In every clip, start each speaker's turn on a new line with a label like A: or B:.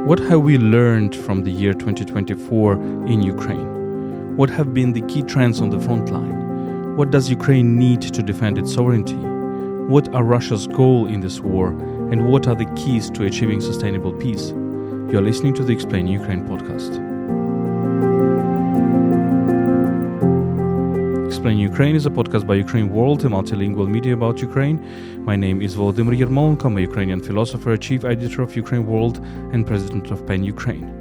A: What have we learned from the year 2024 in Ukraine? What have been the key trends on the front line? What does Ukraine need to defend its sovereignty? What are Russia's goals in this war? And what are the keys to achieving sustainable peace? You are listening to the Explain Ukraine podcast. Explain Ukraine is a podcast by UkraineWorld, a multilingual media about Ukraine. My name is Volodymyr Yermolenko. I'm a Ukrainian philosopher, chief editor of UkraineWorld, and president of PEN Ukraine.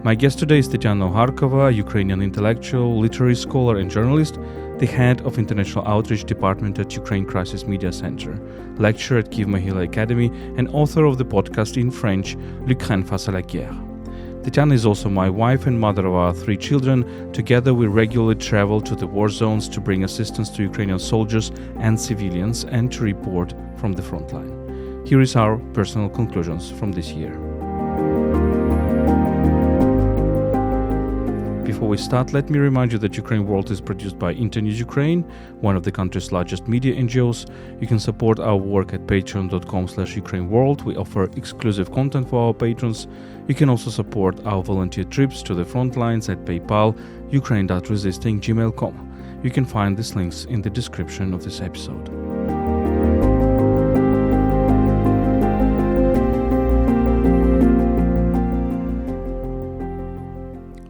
A: My guest today is Tetyana Ogarkova, a Ukrainian intellectual, literary scholar, and journalist, the head of International Outreach Department at Ukraine Crisis Media Center, lecturer at Kyiv Mohyla Academy, and author of the podcast in French, L'Ukraine face à la guerre. Tetyana is also my wife and mother of our 3 children. Together we regularly travel to the war zones to bring assistance to Ukrainian soldiers and civilians and to report from the front line. Here is our personal conclusions from this year. Before we start, let me remind you that UkraineWorld is produced by Internews Ukraine, one of the country's largest media NGOs. You can support our work at patreon.com/UkraineWorld. We offer exclusive content for our patrons. You can also support our volunteer trips to the front lines at PayPal, ukraine.resisting@gmail.com. You can find these links in the description of this episode.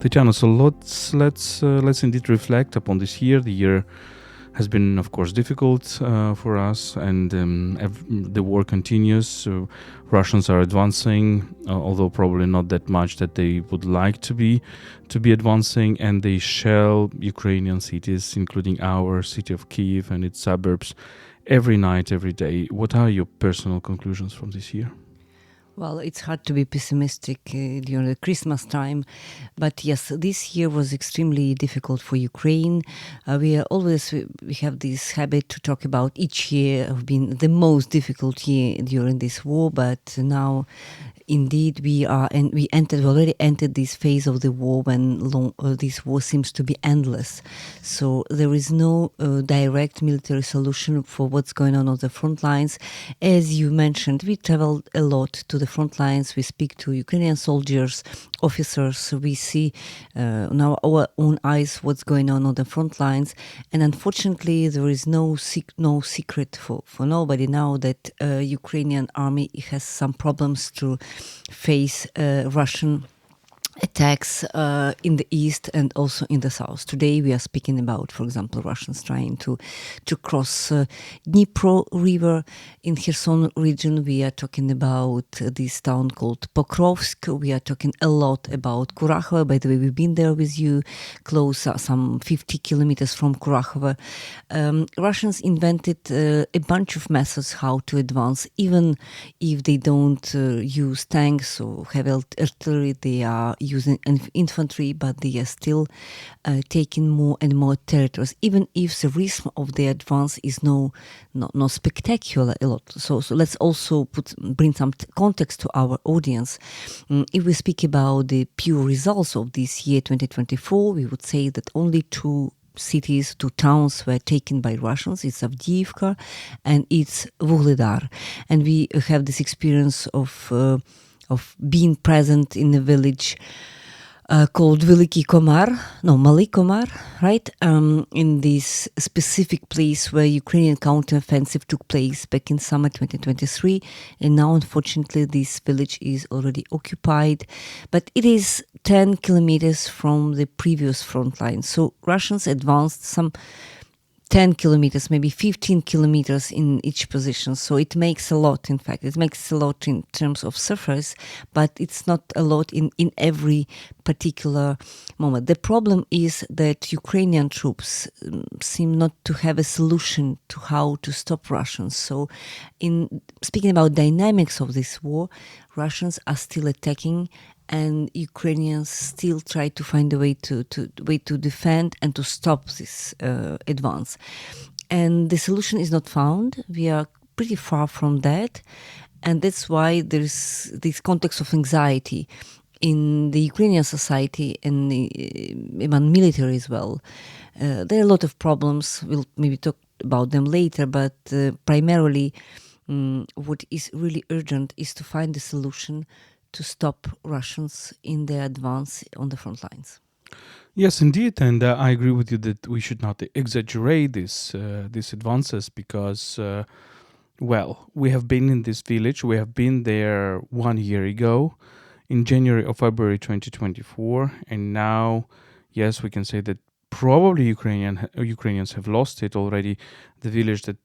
A: Tetyana, so let's indeed reflect upon this year. The year has been, of course, difficult for us, and the war continues. So Russians are advancing, although probably not that much that they would like to be advancing, and they shell Ukrainian cities, including our city of Kyiv and its suburbs, every night, every day. What are your personal conclusions from this year?
B: Well, it's hard to be pessimistic during the Christmas time, but yes, this year was extremely difficult for Ukraine. We have this habit to talk about each year have been the most difficult year during this war, but now indeed we already entered this phase of the war when this war seems to be endless. So there is no direct military solution for what's going on the front lines. As you mentioned, we traveled a lot to the front lines. We speak to Ukrainian soldiers, officers. We see now our own eyes what's going on the front lines. And unfortunately, there is no secret for nobody now that Ukrainian army has some problems to face Russian attacks in the east and also in the south. Today we are speaking about, for example, Russians trying to cross Dnipro river in Kherson region. We are talking about this town called Pokrovsk. We are talking a lot about Kurakhova. By the way, we've been there with you, close some 50 kilometers from Kurakhova. Russians invented a bunch of methods how to advance, even if they don't use tanks or heavy artillery. They are using infantry, but they are still taking more and more territories, even if the rhythm of the advance is not spectacular a lot. So let's also bring some context to our audience. If we speak about the pure results of this year 2024, we would say that only 2 towns were taken by Russians. It's Avdiivka and it's Vuhledar. And we have this experience of being present in a village called Malý Komar, right? In this specific place where Ukrainian counteroffensive took place back in summer 2023. And now, unfortunately, this village is already occupied. But it is 10 kilometers from the previous front line. So Russians advanced some 10 kilometers, maybe 15 kilometers in each position. So it makes a lot, in fact. It makes a lot in terms of surface, but it's not a lot in every particular moment. The problem is that Ukrainian troops seem not to have a solution to how to stop Russians. So in speaking about dynamics of this war, Russians are still attacking, and Ukrainians still try to find a way to defend and to stop this advance. And the solution is not found. We are pretty far from that. And that's why there's this context of anxiety in the Ukrainian society and even military as well. There are a lot of problems. We'll maybe talk about them later, but primarily what is really urgent is to find a solution to stop Russians in their advance on the front lines.
A: Yes, indeed, and I agree with you that we should not exaggerate these advances because, we have been in this village. We have been there 1 year ago, in January or February 2024, and now, yes, we can say that probably Ukrainians have lost it already. The village that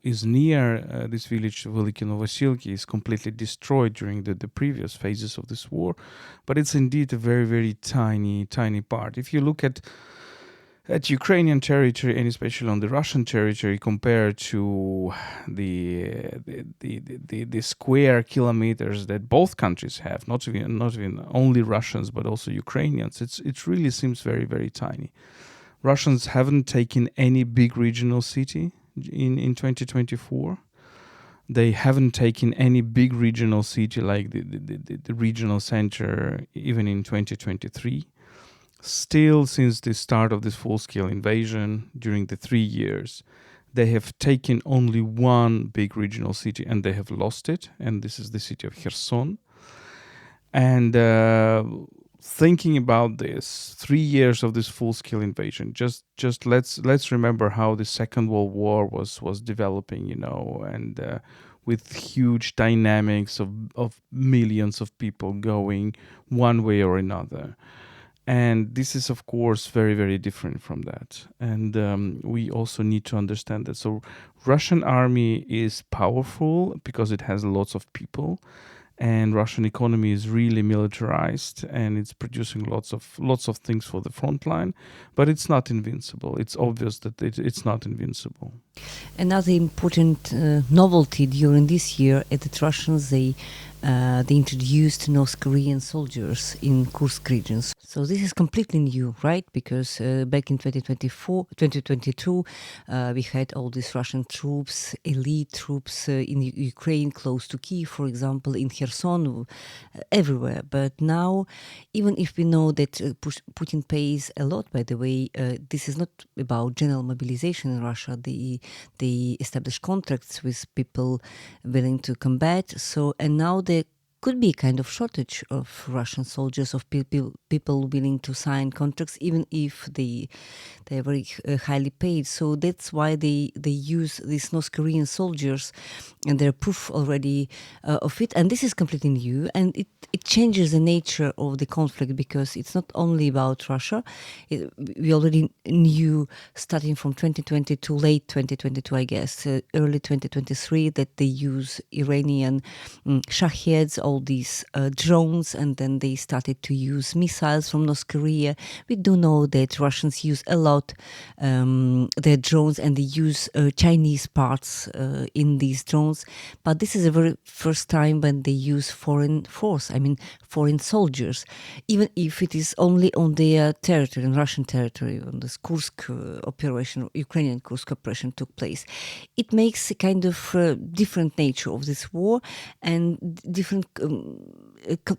A: is near this village, Veliki Novosilki, is completely destroyed during the previous phases of this war, but it's indeed a very, very tiny part. If you look at Ukrainian territory, and especially on the Russian territory, compared to the square kilometers that both countries have, not even only Russians but also Ukrainians, it really seems very, very tiny. Russians haven't taken any big regional city in 2024. They haven't taken any big regional city like the regional center even in 2023. Still, since the start of this full-scale invasion, during the 3 years, they have taken only one big regional city and they have lost it, and this is the city of Kherson. And thinking about this, 3 years of this full-scale invasion, just let's remember how the Second World War was developing, and with huge dynamics of millions of people going one way or another. And this is, of course, very, very different from that. And we also need to understand that. So Russian army is powerful because it has lots of people. And Russian economy is really militarized, and it's producing lots of things for the front line, but it's not invincible. It's obvious that it's not invincible.
B: Another important novelty during this year is that Russians they introduced North Korean soldiers in Kursk regions. So this is completely new, right? Because back in 2022, we had all these Russian troops, elite troops in Ukraine, close to Kyiv, for example, in Kherson, everywhere. But now, even if we know that Putin pays a lot, by the way, this is not about general mobilization in Russia. They establish contracts with people willing to combat. So, and now there could be a kind of shortage of Russian soldiers, of people willing to sign contracts, even if they are very highly paid. So that's why they use these North Korean soldiers, and there are proof already of it. And this is completely new, and it changes the nature of the conflict, because it's not only about Russia. We already knew, starting from 2022, late 2022, I guess, early 2023, that they use Iranian Shaheds, all these drones, and then they started to use missiles from North Korea. We do know that Russians use a lot their drones, and they use Chinese parts in these drones. But this is the very first time when they use foreign force, foreign soldiers, even if it is only on their territory, in Russian territory, when this Kursk operation, Ukrainian Kursk operation took place. It makes a kind of different nature of this war, and different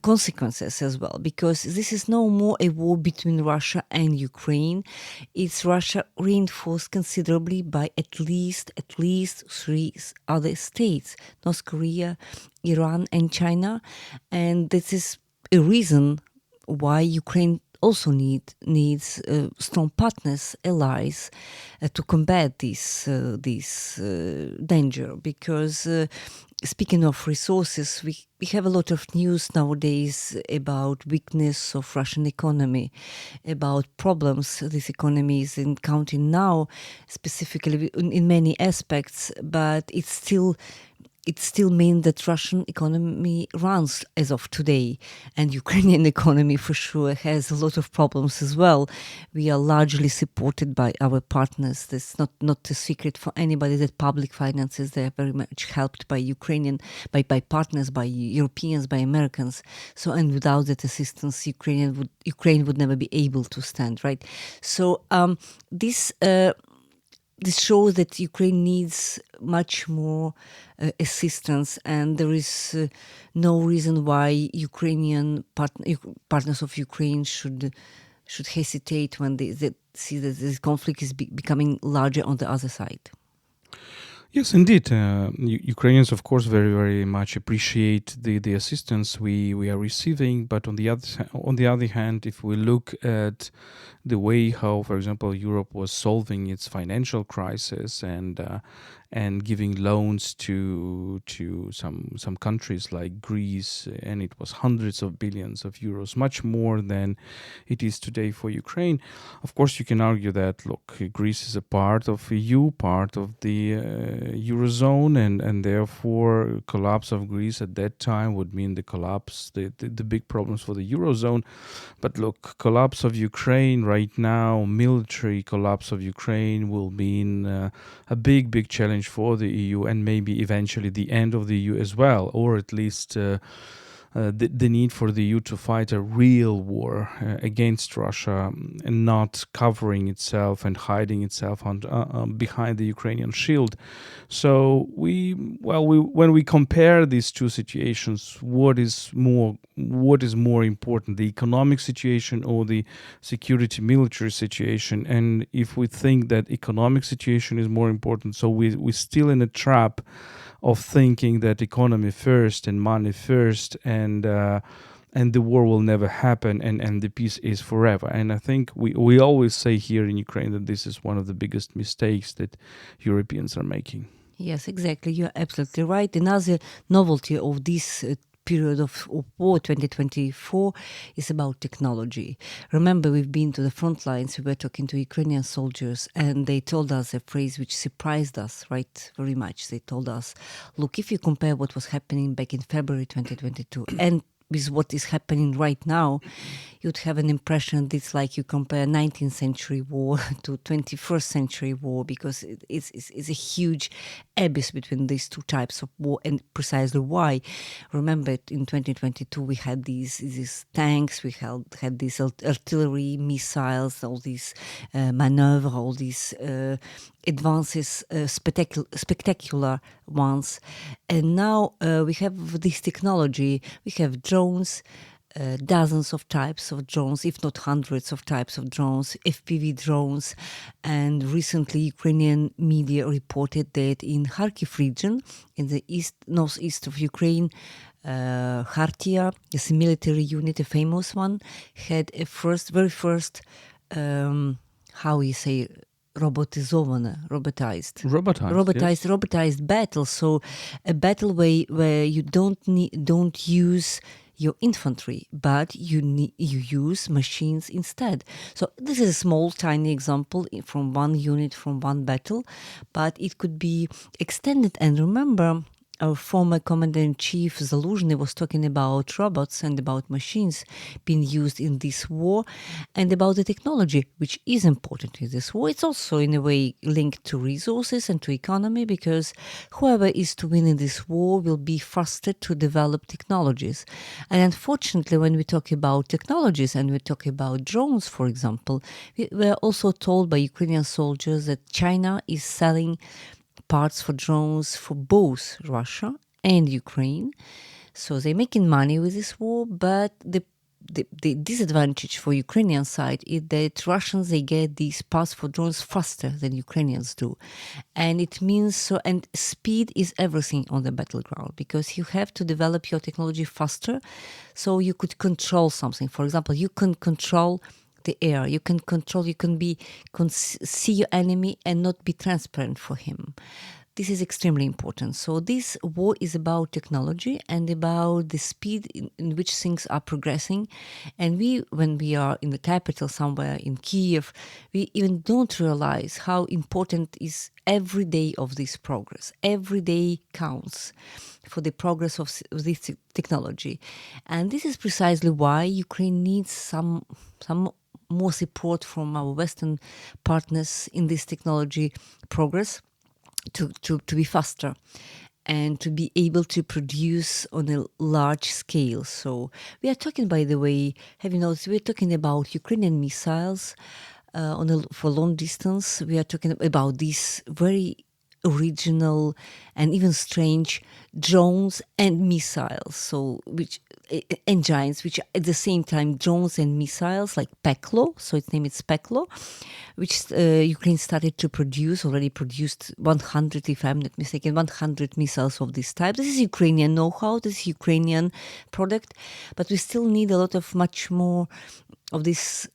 B: consequences as well, because this is no more a war between Russia and Ukraine. It's Russia reinforced considerably by at least 3 other states: North Korea, Iran, and China. And this is a reason why Ukraine also needs strong partners, allies, to combat this danger. Because speaking of resources, we have a lot of news nowadays about weakness of Russian economy, about problems this economy is encountering now, specifically in many aspects, but it still means that Russian economy runs as of today, and Ukrainian economy for sure has a lot of problems as well. We are largely supported by our partners. That's not a secret for anybody that public finances, they are very much helped by by partners, by Europeans, by Americans. So, and without that assistance, Ukraine would never be able to stand, right? So this shows that Ukraine needs much more assistance, and there is no reason why Ukrainian partners of Ukraine should hesitate when they see that this conflict is becoming larger on the other side.
A: Yes, indeed. Ukrainians, of course, very, very much appreciate the assistance we are receiving. But on the other hand, if we look at the way how, for example, Europe was solving its financial crisis and giving loans to some countries like Greece, and it was hundreds of billions of euros, much more than it is today for Ukraine. Of course, you can argue that, look, Greece is a part of EU, part of the Eurozone, and therefore collapse of Greece at that time would mean the big problems for the Eurozone. But look, collapse of Ukraine right now, military collapse of Ukraine will mean a big challenge for the EU, and maybe eventually the end of the EU as well, or at least the need for the EU to fight a real war against Russia and not covering itself and hiding itself behind the Ukrainian shield. So when we compare these two situations, what is more important, the economic situation or the security military situation? And if we think that economic situation is more important, so we're still in a trap of thinking that economy first and money first, and the war will never happen, and the peace is forever. And I think we always say here in Ukraine that this is one of the biggest mistakes that Europeans are making.
B: Yes, exactly. You're absolutely right. Another novelty of this period of war 2024 is about technology. Remember, we've been to the front lines, we were talking to Ukrainian soldiers, and they told us a phrase which surprised us, right, very much. They told us, look, if you compare what was happening back in February 2022 and with what is happening right now, you'd have an impression that it's like you compare 19th century war to 21st century war, because it's a huge abyss between these two types of war, and precisely why. Remember, in 2022 we had these tanks, we had these artillery, missiles, all these maneuver, all these advances, spectacular ones, and now we have this technology. We have drones, dozens of types of drones, if not hundreds of types of drones, FPV drones. And recently Ukrainian media reported that in Kharkiv region, in the northeast of Ukraine, Khartia, this military unit, a famous one, had a very first, how you say, robotized battle. So a battle where you don't use your infantry, but you use machines instead. So this is a small, tiny example from one unit, from one battle, but it could be extended. And remember, our former Commander-in-Chief Zaluzhny was talking about robots and about machines being used in this war, and about the technology, which is important in this war. It's also in a way linked to resources and to economy, because whoever is to win in this war will be faster to develop technologies. And unfortunately, when we talk about technologies and we talk about drones, for example, we were also told by Ukrainian soldiers that China is selling parts for drones for both Russia and Ukraine. So they're making money with this war, but the disadvantage for Ukrainian side is that Russians, they get these parts for drones faster than Ukrainians do. And it means so, and speed is everything on the battleground, because you have to develop your technology faster so you could control something. For example, you can control the air, you can see your enemy and not be transparent for him. This is extremely important. So this war is about technology and about the speed in which things are progressing. And when we are in the capital somewhere in Kyiv, we even don't realize how important is every day of this progress. Every day counts for the progress of this technology. And this is precisely why Ukraine needs some more support from our Western partners in this technology progress to be faster and to be able to produce on a large scale. So we are talking, by the way, have you noticed, we're talking about Ukrainian missiles for long distance. We are talking about these very original and even strange drones and missiles. So which engines, which at the same time drones and missiles like Peklo, so its name is Peklo, which Ukraine started to produce, already produced 100, if I'm not mistaken, 100 missiles of this type. This is Ukrainian know-how, this is Ukrainian product, but we still need a lot of much more of this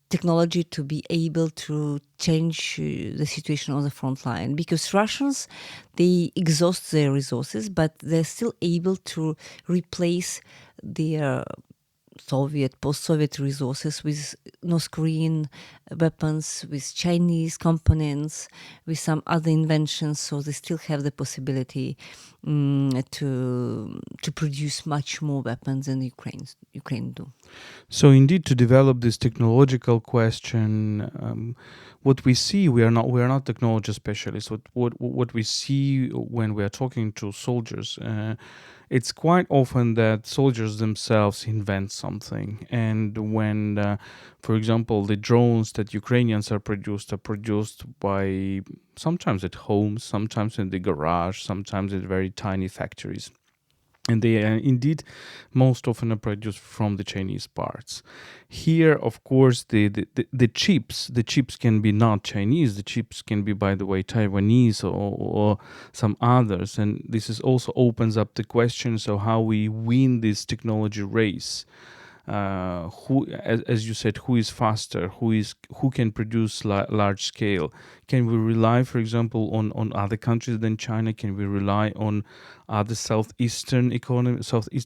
B: technology to be able to change the situation on the front line, because Russians, they exhaust their resources, but they're still able to replace their Soviet, post-Soviet resources with North Korean weapons, with Chinese components, with some other inventions. So they still have the possibility to produce much more weapons than Ukraine do.
A: So indeed, to develop this technological question, what we see, we are not technology specialists. What we see when we are talking to soldiers, it's quite often that soldiers themselves invent something. And when, for example, the drones that Ukrainians are produced by sometimes at home, sometimes in the garage, sometimes at very tiny factories. And they are indeed most often are produced from the Chinese parts. Here, of course, the chips can be not Chinese. The chips can be, by the way, Taiwanese or some others. And this is also opens up the question: so how we win this technology race? Who, as you said, who is faster? Who can produce large scale? Can we rely, for example, on other countries than China? Can we rely on other Southeast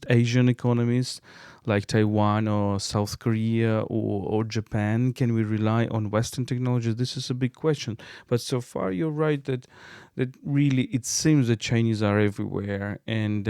A: Asian economies like Taiwan or South Korea or Japan? Can we rely on Western technologies? This is a big question. But so far, you're right that really it seems that Chinese are everywhere, and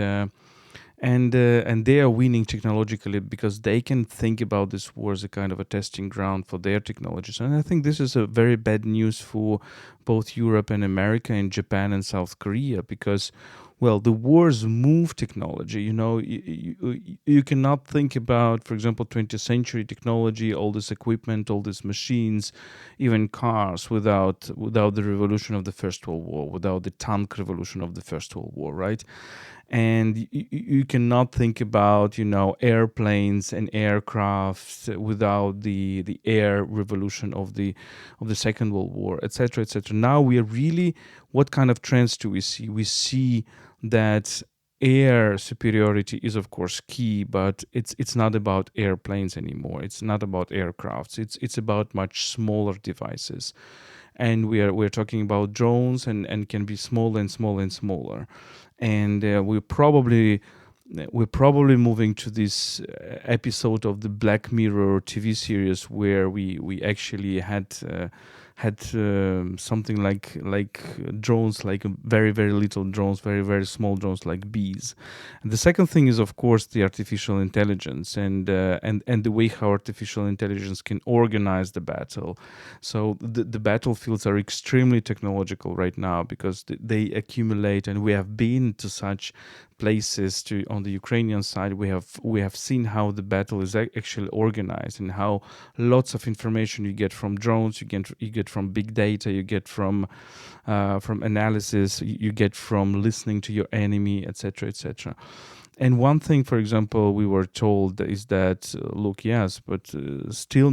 A: they are winning technologically because they can think about this war as a kind of a testing ground for their technologies. And I think this is a very bad news for both Europe and America and Japan and South Korea, because, well, the wars move technology. You cannot think about, for example, 20th century technology, all this equipment, all these machines, even cars, without the revolution of the First World War, without the tank revolution of the First World War, right? And you cannot think about airplanes and aircraft without the air revolution of the Second World War, etc., etc. Now we are really, what kind of trends do we see? We see that air superiority is of course key, but it's not about airplanes anymore. It's not about aircrafts. It's about much smaller devices. And we're talking about drones and can be smaller and smaller and smaller. And we're probably moving to this episode of the Black Mirror TV series where we actually had something like drones, like very, very little drones, very, very small drones like bees. And the second thing is, of course, the artificial intelligence and the way how artificial intelligence can organize the battle. So the battlefields are extremely technological right now because they accumulate, and we have been to such places on the Ukrainian side. We have seen how the battle is actually organized and how lots of information you get from drones, you get from big data, you get from analysis, you get from listening to your enemy, etc., etc. And one thing, for example, we were told is that, look, yes, but still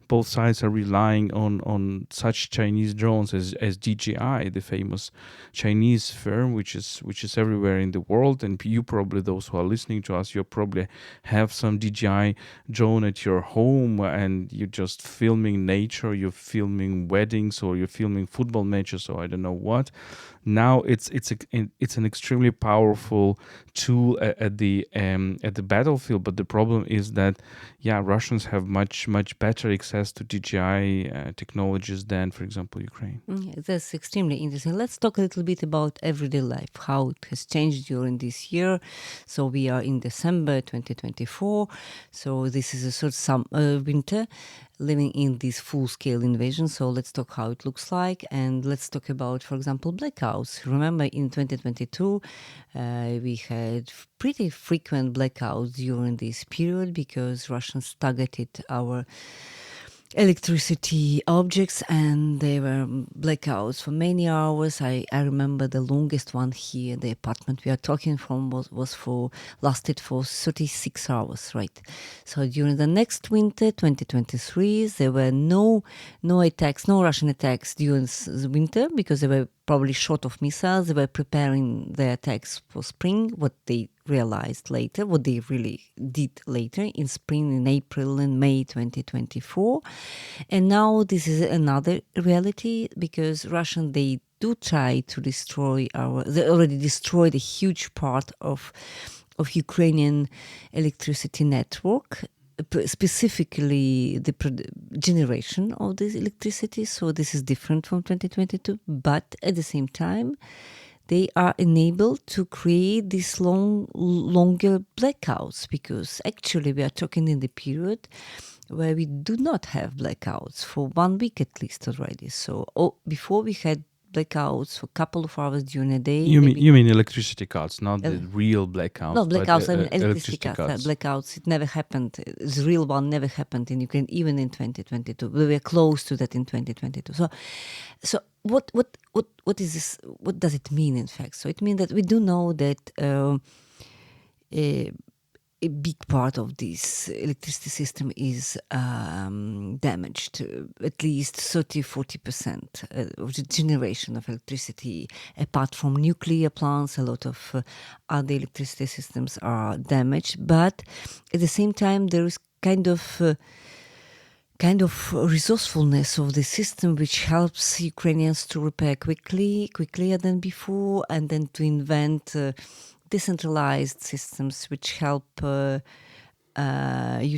A: both sides are relying on such Chinese drones as DJI, the famous Chinese firm, which is everywhere in the world. And you probably, those who are listening to us, you probably have some DJI drone at your home, and you're just filming nature, you're filming weddings, or you're filming football matches, or I don't know what. Now it's an extremely powerful tool at the battlefield, but the problem is that Russians have much better access to DJI technologies than, for example, Ukraine.
B: That's extremely interesting. Let's talk a little bit about everyday life, how it has changed during this year. So we are in December 2024. So this is a sort of winter, living in this full-scale invasion. So let's talk how it looks like, and let's talk about, for example, blackouts. Remember, in 2022, we had pretty frequent blackouts during this period because Russians targeted our electricity objects, and there were blackouts for many hours. I remember the longest one here, the apartment we are talking from lasted for 36 hours, right? So during the next winter, 2023, there were no attacks, no Russian attacks during the winter, because they were probably short of missiles. They were preparing their attacks for spring, what they realized later, what they really did later in spring, in April and May 2024. And now this is another reality, because Russian, they do try to destroy they already destroyed a huge part of Ukrainian electricity network, specifically the generation of this electricity. So this is different from 2022, but at the same time, they are enabled to create these longer blackouts, because actually we are talking in the period where we do not have blackouts for 1 week at least already. So before we had blackouts for a couple of hours during a day.
A: You mean electricity cuts, not the real blackouts?
B: No, blackouts, I mean
A: electricity
B: cuts. Blackouts, it never happened. The real one never happened in Ukraine, even in 2022. We were close to that in 2022. So what is this? What does it mean, in fact? So it means that we do know that a big part of this electricity system is damaged, at least 30-40% of the generation of electricity. Apart from nuclear plants, a lot of other electricity systems are damaged. But at the same time, there is kind of resourcefulness of the system, which helps Ukrainians to repair quicker than before, and then to invent decentralized systems which help you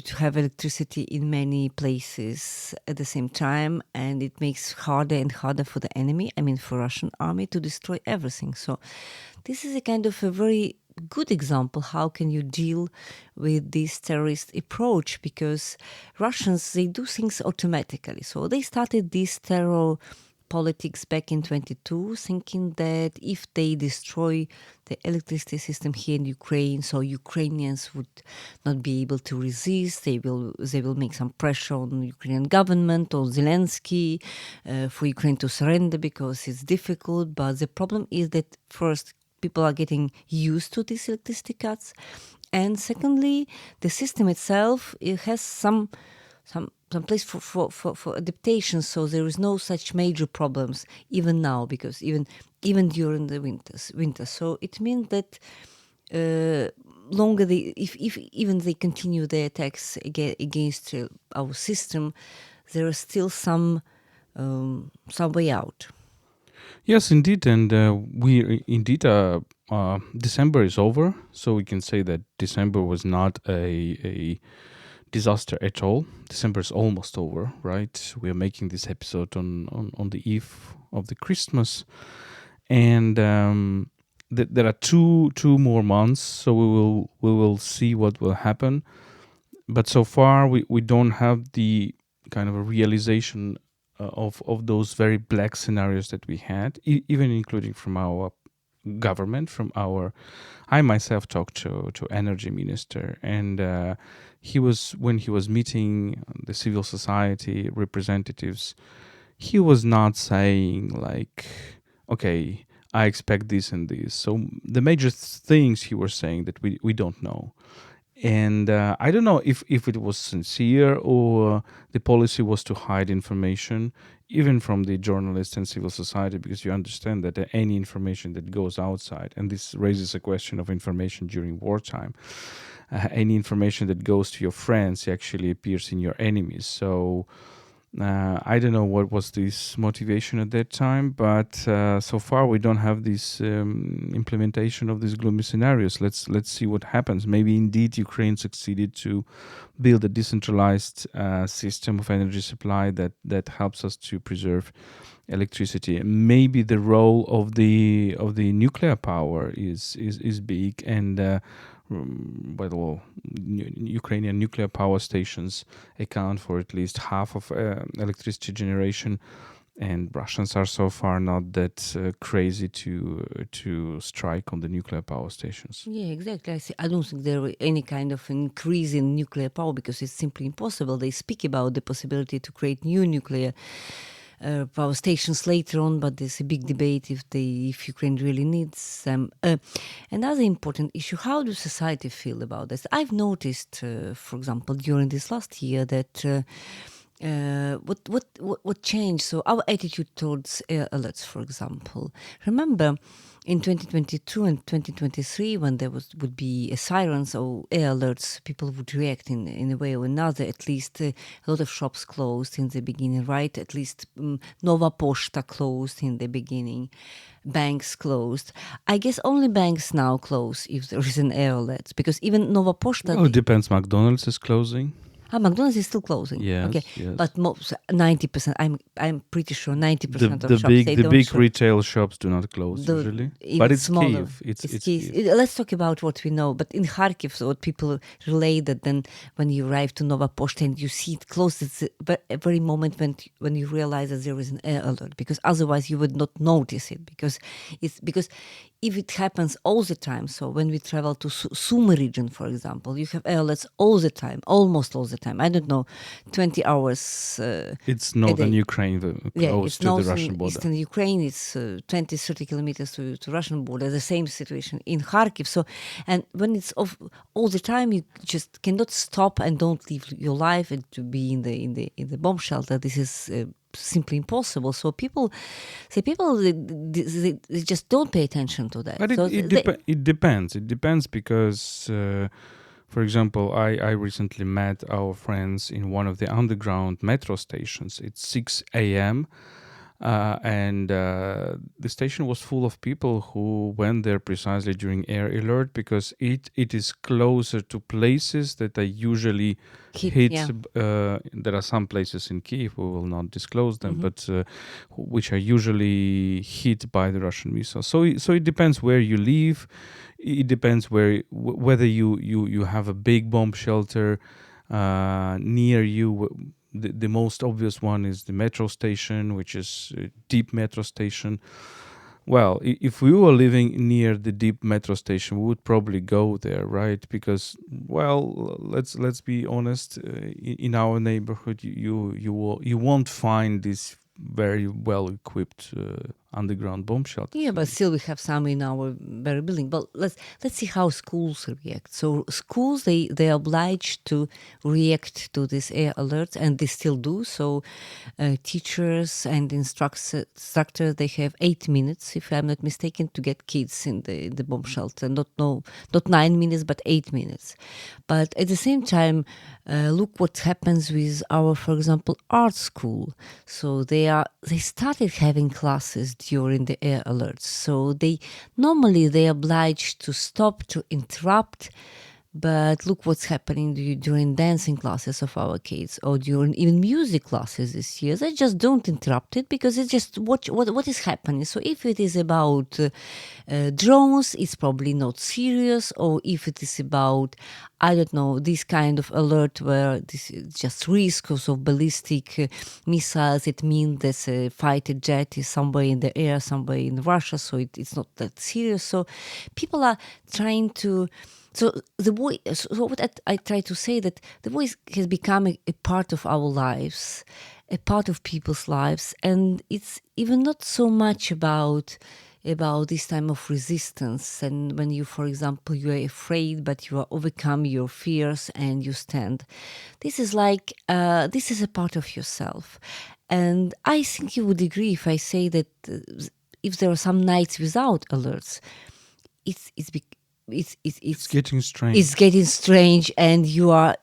B: to have electricity in many places at the same time, and it makes harder and harder for the enemy, I mean for Russian army, to destroy everything. So this is a kind of a very good example how can you deal with this terrorist approach, because Russians, they do things automatically. So they started this terror politics back in 22, thinking that if they destroy the electricity system here in Ukraine, so Ukrainians would not be able to resist. They will make some pressure on the Ukrainian government or Zelensky for Ukraine to surrender, because it's difficult. But the problem is that first, people are getting used to these electricity cuts, and secondly, the system itself, it has some place for adaptation, so there is no such major problems even now, because even during the winter. So it means that longer if even they continue their attacks against our system, there is still some way out.
A: Yes, indeed, and December is over, so we can say that December was not a disaster at all. December is almost over, right? We are making this episode on the eve of the Christmas, and there are two more months, so we will see what will happen. But so far, we don't have the kind of a realization of those very black scenarios that we had, even including from our government, I myself talked to energy minister, and when he was meeting the civil society representatives, he was not saying like, okay, I expect this and this. So the major things he was saying that we don't know. And I don't know if it was sincere or the policy was to hide information, even from the journalists and civil society, because you understand that any information that goes outside, and this raises a question of information during wartime, any information that goes to your friends actually appears in your enemies. So I don't know what was this motivation at that time, but so far we don't have this implementation of these gloomy scenarios. Let's see what happens. Maybe indeed Ukraine succeeded to build a decentralized system of energy supply that helps us to preserve electricity. Maybe the role of the nuclear power is big, and Ukrainian nuclear power stations account for at least half of electricity generation. and Russians are so far not that crazy to strike on the nuclear power stations.
B: Yeah, exactly. I don't think there will any kind of increase in nuclear power because it's simply impossible. They speak about the possibility to create new nuclear power stations later on, but there's a big debate if Ukraine really needs them. Another important issue: how do society feel about this? I've noticed, for example, during this last year that. What changed? So our attitude towards air alerts, for example. Remember, in 2022 and 2023, when there would be a sirens or air alerts, people would react in a way or another. At least a lot of shops closed in the beginning, right? At least Nova Poshta closed in the beginning. Banks closed. I guess only banks now close if there is an air alert, because even Nova Poshta.
A: Well, it depends. McDonald's is closing.
B: McDonald's is still closing.
A: Yes,
B: okay,
A: yes.
B: But 90%. I'm pretty sure 90% of shops.
A: The big retail shops do not close usually. But it's
B: smaller.
A: Kyiv. It's
B: Kyiv. Let's talk about what we know. But in Kharkiv, so what people relate that then when you arrive to Nova Poshta and you see it closed, it's a very moment when you realize that there is an air alert, because otherwise you would not notice it, because if it happens all the time, so when we travel to Sumy region, for example, you have air alerts all the time, almost all the time. I don't know, 20 hours.
A: It's northern Ukraine, close to the Russian border.
B: Eastern Ukraine, it's 20, 30 kilometers to Russian border. The same situation in Kharkiv. So, and when it's off all the time, you just cannot stop and don't live your life and to be in the bomb shelter. This is simply impossible. So people they just don't pay attention to that.
A: But it depends. It depends because, for example, I recently met our friends in one of the underground metro stations. It's 6 a.m. And the station was full of people who went there precisely during air alert, because it is closer to places that are usually hit.
B: Yeah.
A: There are some places in Kyiv, we will not disclose them, but which are usually hit by the Russian missiles. So it depends where you live. It depends whether you have a big bomb shelter near you. The most obvious one is the metro station, which is a deep metro station. Well, if we were living near the deep metro station, we would probably go there, right? Because, well, let's be honest. In our neighborhood, you won't find this very well equipped underground bomb shelters.
B: Yeah, but still we have some in our very building. But let's see how schools react. So schools, they are obliged to react to these air alerts, and they still do. So teachers and instructors, they have 8 minutes, if I'm not mistaken, to get kids in the bomb shelter. Not 9 minutes, but 8 minutes. But at the same time, look what happens with our, for example, art school. So they started having classes during the air alerts. So normally they are obliged to stop, to interrupt. But look what's happening during dancing classes of our kids, or during even music classes this year. They just don't interrupt it, because it's just watch what is happening. So if it is about drones, it's probably not serious. Or if it is about, I don't know, this kind of alert where this is just risks of ballistic missiles, it means that a fighter jet is somewhere in the air, somewhere in Russia, so it's not that serious. So people are trying to... So what I try to say, that the voice has become a part of our lives, a part of people's lives, and it's even not so much about this time of resistance, and when you, for example, you are afraid but you are overcome your fears and you stand. This is like this is a part of yourself, and I think you would agree if I say that if there are some nights without alerts, it's getting strange. It's getting strange, and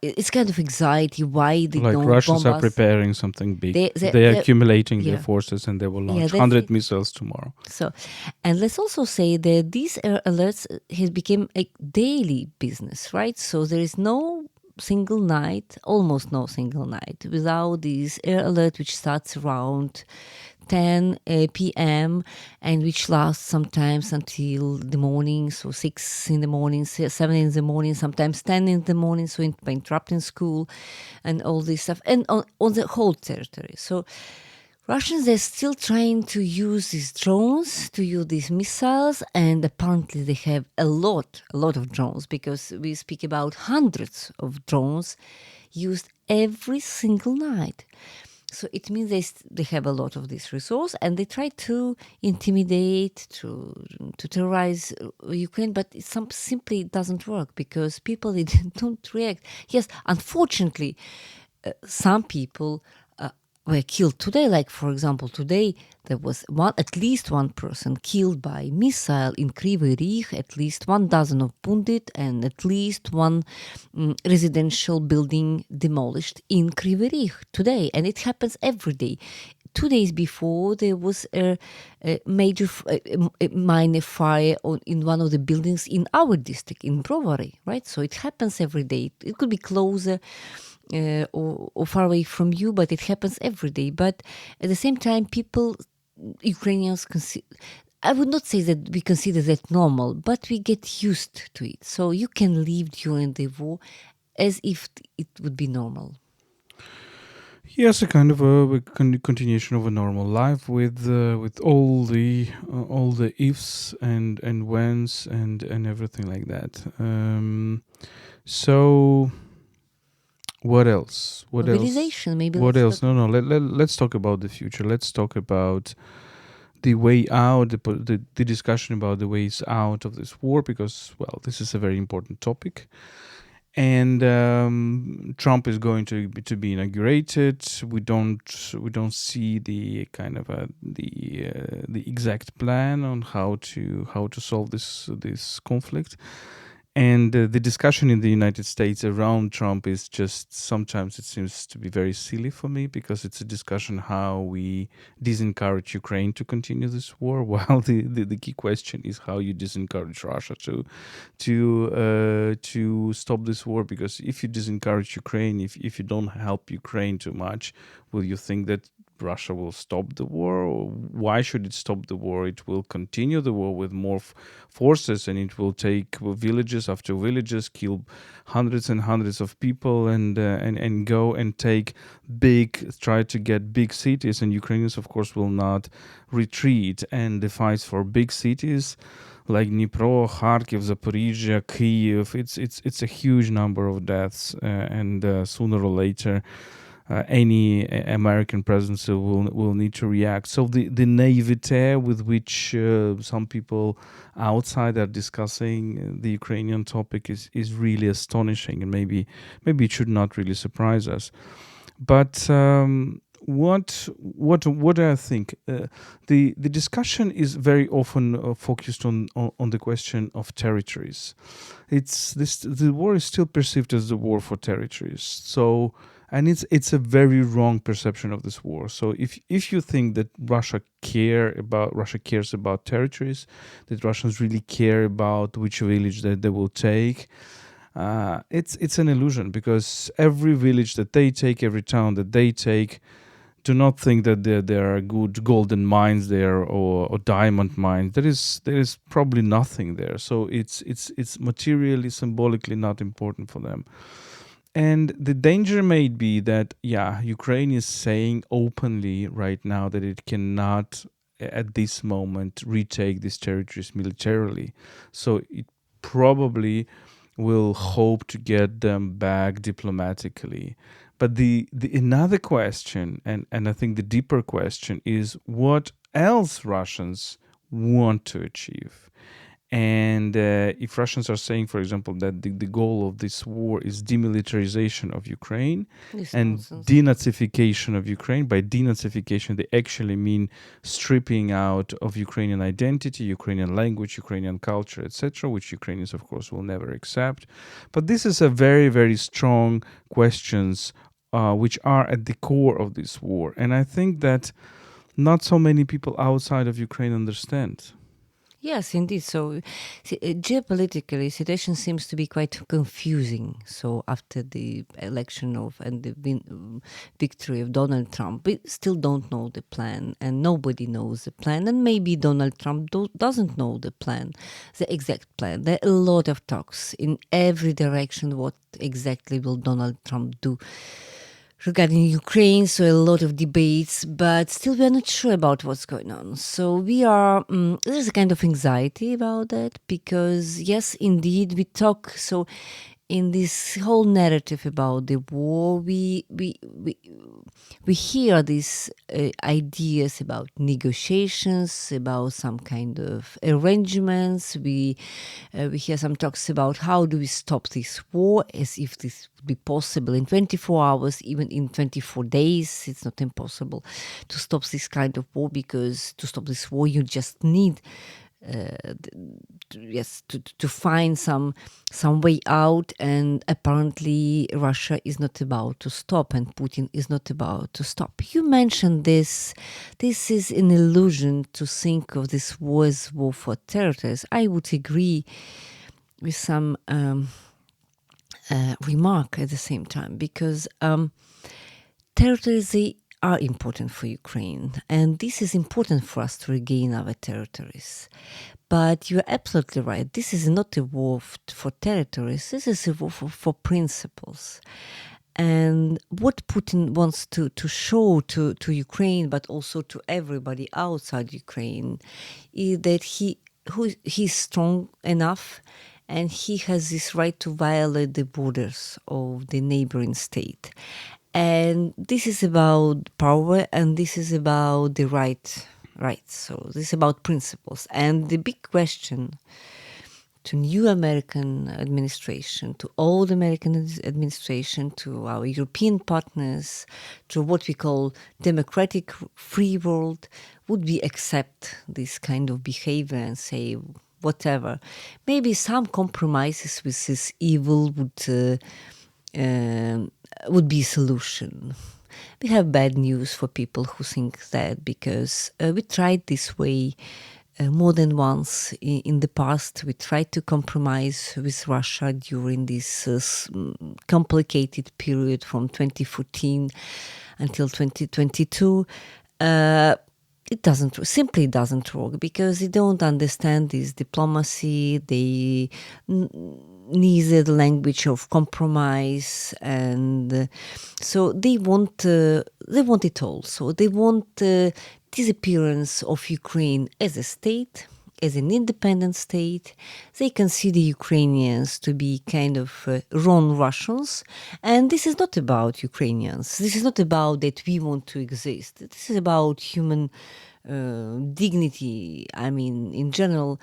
B: it's kind of anxiety. Why they don't
A: Russians
B: bomb
A: are preparing something big. They're accumulating their forces, and they will launch 100 missiles tomorrow.
B: So, and let's also say that these air alerts has become a daily business, right? So there is no single night, almost no single night, without this air alert, which starts around 10 p.m. and which lasts sometimes until the morning, so 6 in the morning, 7 in the morning, sometimes 10 in the morning, so by interrupting school and all this stuff, and on the whole territory. So Russians are still trying to use these drones, to use these missiles, and apparently they have a lot of drones, because we speak about hundreds of drones used every single night. So it means they have a lot of this resource, and they try to intimidate, to terrorize Ukraine, but it simply doesn't work because people they don't react. Yes, unfortunately, some people were killed today. Like, for example, today there was at least one person killed by missile in Kryvyi Rih, at least 1 dozen of wounded, and at least one residential building demolished in Kryvyi Rih today. And it happens every day. 2 days before, there was a major minor fire in one of the buildings in our district, in Brovary, right? So it happens every day. It could be closer or far away from you, but it happens every day. But at the same time, Ukrainians, I would not say that we consider that normal, but we get used to it. So you can live during the war as if it would be normal.
A: Yes, a kind of a continuation of a normal life with all the ifs and whens and everything like that. So what else?
B: Mobilization, maybe.
A: What else? No. Let's talk about the future. Let's talk about the way out, the discussion about the ways out of this war, because, well, this is a very important topic. And Trump is going to be inaugurated. We don't see the kind of the exact plan on how to solve this conflict. And the discussion in the United States around Trump is just, sometimes it seems to be very silly for me, because it's a discussion how we disencourage Ukraine to continue this war, while the key question is how you disencourage Russia to stop this war. Because if you disencourage Ukraine, if you don't help Ukraine too much, will you think that Russia will stop the war? Or why should it stop the war? It will continue the war with more forces, and it will take villages after villages, kill hundreds and hundreds of people, and go and try to get big cities. And Ukrainians, of course, will not retreat. And the fights for big cities like Dnipro, Kharkiv, Zaporizhia, Kyiv, it's a huge number of deaths, and sooner or later any American presidency will need to react. So the naivete with which some people outside are discussing the Ukrainian topic is really astonishing, and maybe it should not really surprise us. But what do I think? The discussion is very often focused on the question of territories. The war is still perceived as the war for territories. So. And it's a very wrong perception of this war. So if you think that Russia cares about territories, that Russians really care about which village that they will take, it's an illusion, because every village that they take, every town that they take, do not think that there are good golden mines there or diamond mines. There is probably nothing there. So it's materially, symbolically not important for them. And the danger may be that, Ukraine is saying openly right now that it cannot, at this moment, retake these territories militarily. So it probably will hope to get them back diplomatically. But the another question, and I think the deeper question, is what else Russians want to achieve. And if Russians are saying, for example, that the goal of this war is demilitarization of Ukraine and denazification of Ukraine, by denazification they actually mean stripping out of Ukrainian identity, Ukrainian language, Ukrainian culture, etc., which Ukrainians, of course, will never accept. But this is a very, very strong questions which are at the core of this war. And I think that not so many people outside of Ukraine understand.
B: Yes, indeed. So geopolitically, situation seems to be quite confusing. So after the election and the victory of Donald Trump, we still don't know the plan, and nobody knows the plan. And maybe Donald Trump doesn't know the plan, the exact plan. There are a lot of talks in every direction. What exactly will Donald Trump do? regarding Ukraine, so a lot of debates, but still we are not sure about what's going on. So there's a kind of anxiety about that because, yes, indeed, we talk. So in this whole narrative about the war, we hear these ideas about negotiations, about some kind of arrangements. We hear some talks about how do we stop this war, as if this would be possible in 24 hours, even in 24 days. It's not impossible to stop this kind of war, because to stop this war you just need to find some way out, and apparently Russia is not about to stop, and Putin is not about to stop. You mentioned this. This is an illusion to think of this war as war for territories. I would agree with some remark at the same time, because territories, they are important for Ukraine, and this is important for us to regain our territories. But you're absolutely right. This is not a war for territories. This is a war for principles. And what Putin wants to show to Ukraine, but also to everybody outside Ukraine, is that he's strong enough, and he has this right to violate the borders of the neighboring state. And this is about power, and this is about the right. So this is about principles. And the big question to new American administration, to old American administration, to our European partners, to what we call democratic free world, would we accept this kind of behavior and say, whatever? Maybe some compromises with this evil would be a solution. We have bad news for people who think that, because we tried this way more than once in the past. We tried to compromise with Russia during this complicated period from 2014 until 2022. It simply doesn't work, because they don't understand this diplomacy. They neither the language of compromise, and so they want it all. So they want disappearance of Ukraine as a state, as an independent state. They consider Ukrainians to be kind of wrong Russians, and this is not about Ukrainians. This is not about that we want to exist. This is about human dignity. I mean, in general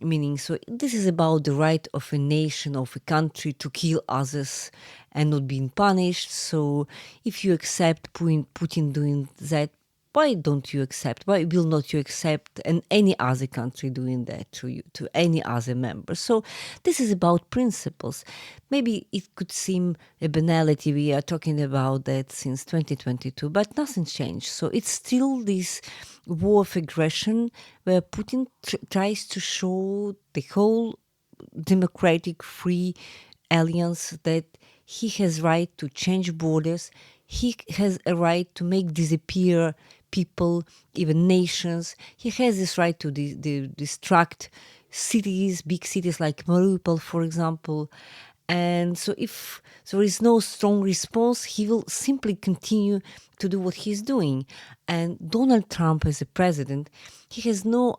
B: meaning. So this is about the right of a nation, of a country, to kill others and not being punished. So if you accept Putin doing that, why don't you accept? Why will not you accept any other country doing that to any other member? So this is about principles. Maybe it could seem a banality. We are talking about that since 2022, but nothing changed. So it's still this war of aggression where Putin tries to show the whole democratic free alliance that he has right to change borders. He has a right to make disappear people, even nations. He has this right to destruct cities, big cities like Mariupol, for example. And so if there is no strong response, he will simply continue to do what he's doing. And Donald Trump, as a president, he has no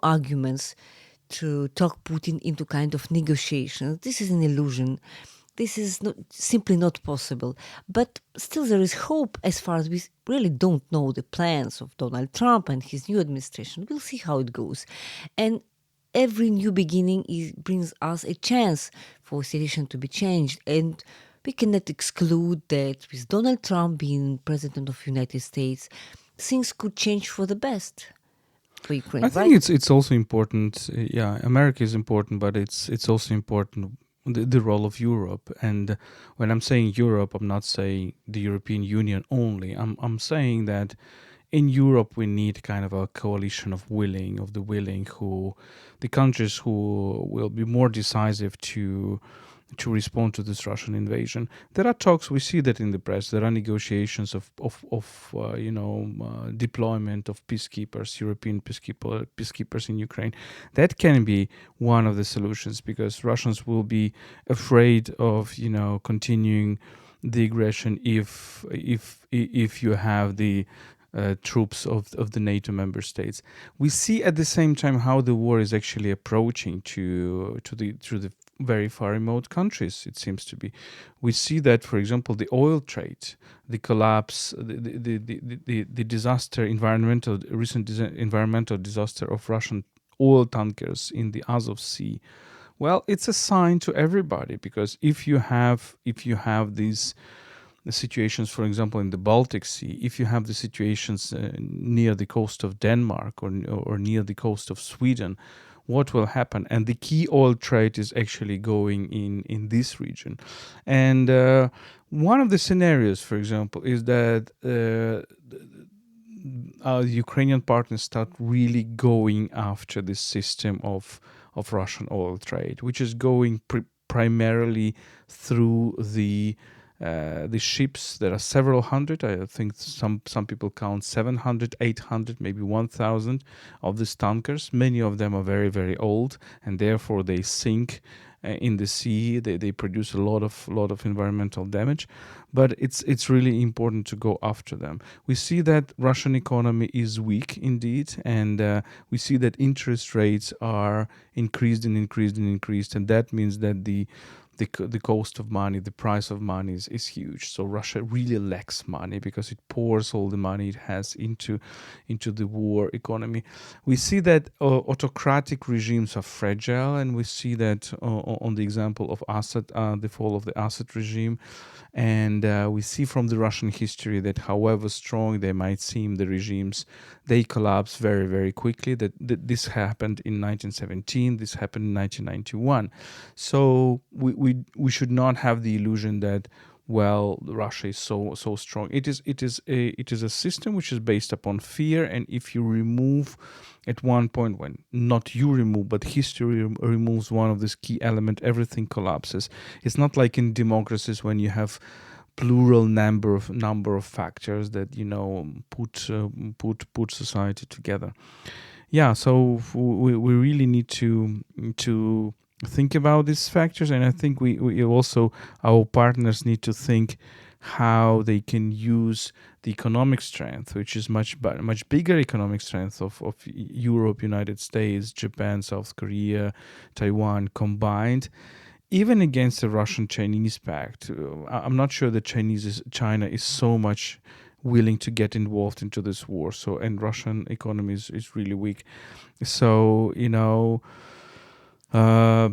B: arguments to talk Putin into kind of negotiations. This is an illusion. This is simply not possible. But still there is hope, as far as we really don't know the plans of Donald Trump and his new administration. We'll see how it goes. And every new beginning brings us a chance for a situation to be changed. And we cannot exclude that with Donald Trump being president of the United States, things could change for the best for Ukraine.
A: I think it's also important. Yeah, America is important, but it's also important the role of Europe. And when I'm saying Europe, I'm not saying the European Union only. I'm saying that in Europe we need kind of a coalition of the countries who will be more decisive to respond to this Russian invasion. There are talks, we see that in the press. There are negotiations of deployment of peacekeepers, European peacekeepers in Ukraine. That can be one of the solutions, because Russians will be afraid of continuing the aggression if you have the troops of the NATO member states. We see at the same time how the war is actually approaching to the very far remote countries. It seems to be. We see that, for example, the oil trade, the collapse, the disaster, recent environmental disaster of Russian oil tankers in the Azov Sea. Well, it's a sign to everybody, because if you have these the situations, for example, in the Baltic Sea, if you have the situations near the coast of Denmark or near the coast of Sweden, what will happen? And the key oil trade is actually going in this region. And one of the scenarios, for example, is that our Ukrainian partners start really going after this system of Russian oil trade, which is going primarily through the ships. There are several hundred. I think some people count 700, 800, maybe 1,000 of these tankers. Many of them are very, very old, and therefore they sink in the sea. They produce a lot of environmental damage. But it's really important to go after them. We see that Russian economy is weak indeed, and we see that interest rates are increased, and that means that the cost of money, the price of money is huge. So Russia really lacks money because it pours all the money it has into the war economy. We see that autocratic regimes are fragile, and we see that on the example of Assad, the fall of the Assad regime. And we see from the Russian history that however strong they might seem, the regimes, they collapse very, very quickly. That this happened in 1917, this happened in 1991. So we should not have the illusion that, well, Russia is so strong. It is a system which is based upon fear, and if you remove at one point, when not you remove, but history removes one of this key element, everything collapses. It's not like in democracies when you have plural number of factors that put society together. Yeah, so we really need to think about these factors, and I think we also, our partners need to think how they can use the economic strength, which is much bigger economic strength of Europe, United States, Japan, South Korea, Taiwan combined, even against the Russian-Chinese pact. I'm not sure that China is so much willing to get involved into this war. So, and Russian economy is really weak. So,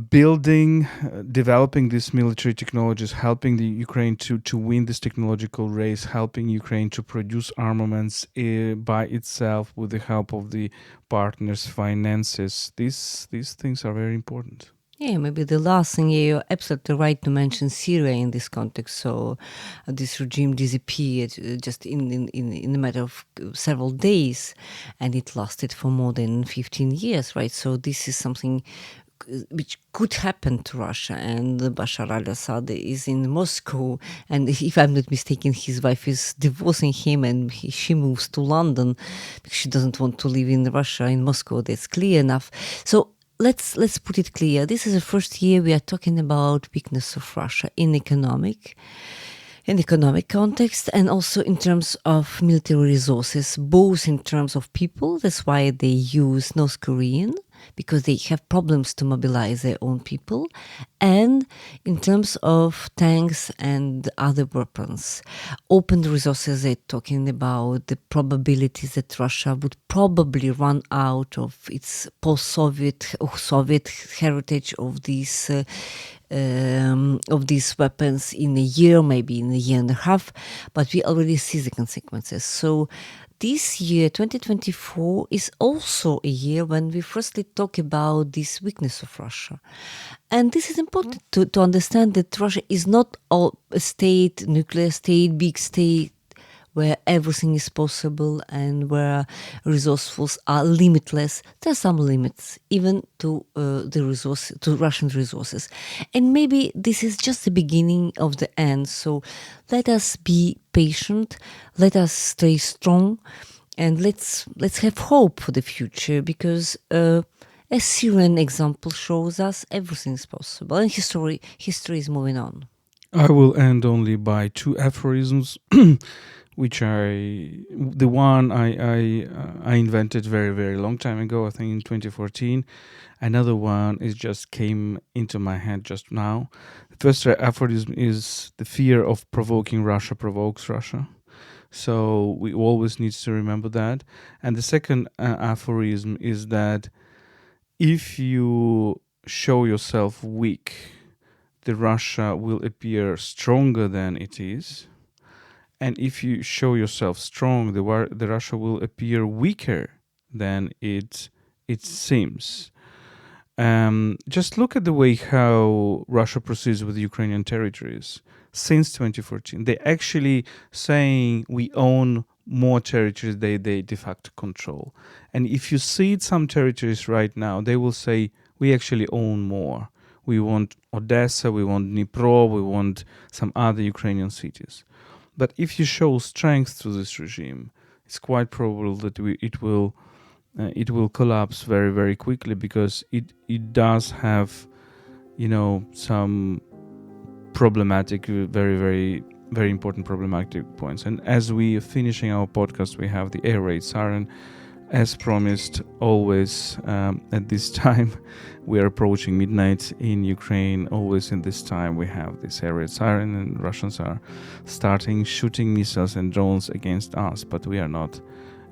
A: developing these military technologies, helping the Ukraine to win this technological race, helping Ukraine to produce armaments by itself with the help of the partners' finances. These things are very important.
B: Yeah, maybe the last thing, you're absolutely right to mention Syria in this context. So this regime disappeared just in a matter of several days, and it lasted for more than 15 years, right? So this is something which could happen to Russia, and Bashar al-Assad is in Moscow, and if I'm not mistaken, his wife is divorcing him, and she moves to London because she doesn't want to live in Russia, in Moscow. That's clear enough. So let's put it clear. This is the first year we are talking about weakness of Russia in economic context, and also in terms of military resources, both in terms of people. That's why they use North Korean, because they have problems to mobilize their own people, and in terms of tanks and other weapons. Open resources, they're talking about the probabilities that Russia would probably run out of its post-Soviet or Soviet heritage of these weapons in a year, maybe in a year and a half, but we already see the consequences. So this year, 2024, is also a year when we firstly talk about this weakness of Russia. And this is important to understand that Russia is not a state, nuclear state, big state, where everything is possible and where resources are limitless. There are some limits, even to to Russian resources. And maybe this is just the beginning of the end. So let us be patient, let us stay strong, and let's have hope for the future, because as Syrian example shows us, everything is possible, and history is moving on.
A: I will end only by two aphorisms, which the one I invented very, very long time ago, I think in 2014. Another one is just came into my head just now. The first aphorism is the fear of provoking Russia provokes Russia. So we always need to remember that. And the second aphorism is that if you show yourself weak, the Russia will appear stronger than it is. And if you show yourself strong, the Russia will appear weaker than it seems. Just look at the way how Russia proceeds with Ukrainian territories since 2014. They're actually saying we own more territories they de facto control. And if you cede some territories right now, they will say we actually own more. We want Odessa, we want Dnipro, we want some other Ukrainian cities. But if you show strength to this regime, it's quite probable that it will collapse very, very quickly, because it does have, some problematic, very, very, very important problematic points. And as we are finishing our podcast, we have the air raid siren. As promised, always at this time, we are approaching midnight in Ukraine. Always in this time, we have this air raid siren, and Russians are starting shooting missiles and drones against us, but we are not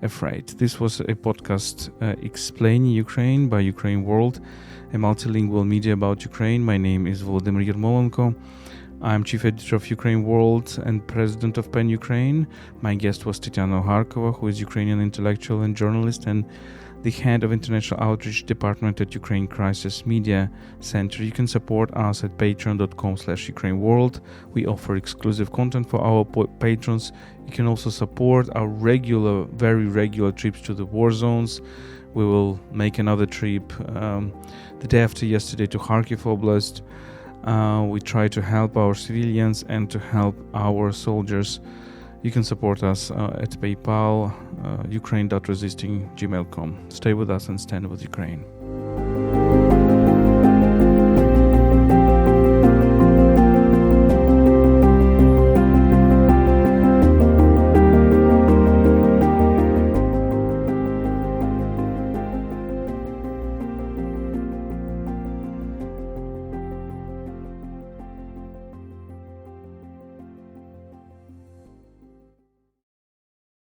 A: afraid. This was a podcast explaining Ukraine by UkraineWorld, a multilingual media about Ukraine. My name is Volodymyr Yermolenko. I'm chief editor of UkraineWorld and president of PEN Ukraine. My guest was Tetyana Ogarkova, who is Ukrainian intellectual and journalist and the head of international outreach department at Ukraine Crisis Media Center. You can support us at patreon.com/UkraineWorld. We offer exclusive content for our patrons. You can also support our very regular trips to the war zones. We will make another trip the day after yesterday to Kharkiv Oblast. We try to help our civilians and to help our soldiers. You can support us at PayPal, ukraine.resisting@gmail.com. Stay with us and stand with Ukraine.